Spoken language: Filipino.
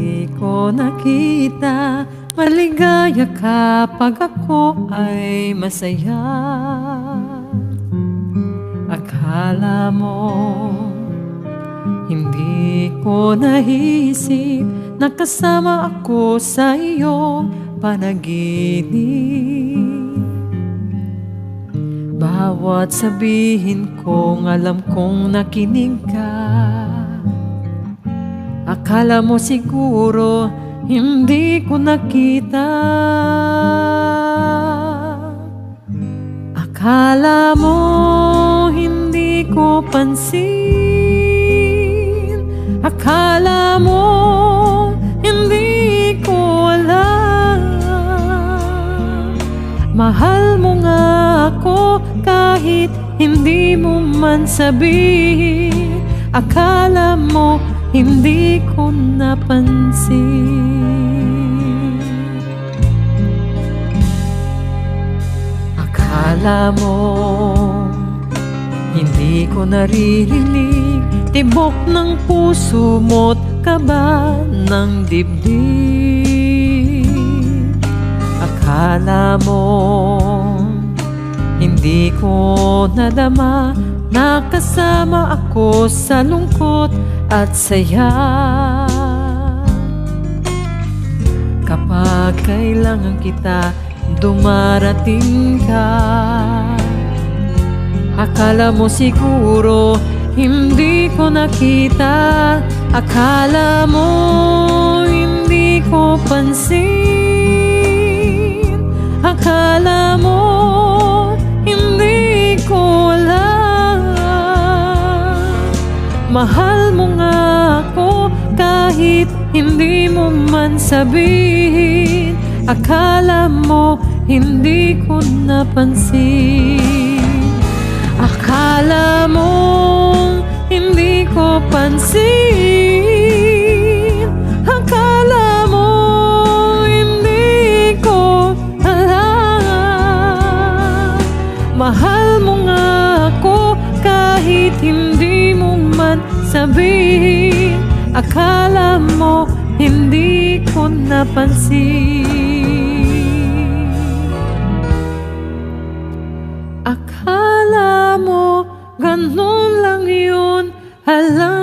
Di ko nakita maligaya ka pag ako ay masaya. Akala mo hindi ko naisip na kasama ako sa iyong panaginip. Bawat sabihin kong alam kong nakinig ka. Akala mo siguro hindi ko nakita. Akala mo hindi ko pansin. Akala mo hindi ko alam. Mahal mo nga ako kahit hindi mo man sabihin. Akala mo hindi ko napansin. Akala mo hindi ko naririnig tibok ng puso mo't kaba ng dibdib. Akala mo hindi ko nadama na kasama ako sa lungkot at saya. Kapag kailangan kita, dumarating ka. Akala mo siguro hindi ko nakita. Akala mo hindi ko pansin. Akala mo hindi ko alam. Mahal mo nga ako kahit hindi mo man sabihin. Akala mo hindi ko napansin. Akala mo hindi ko pansin. Akala mo hindi ko alam. Mahal mo nga ako kahit hindi mo man sabihin. Akala mo hindi ko napansin. Akala mo ganun lang yun. Alam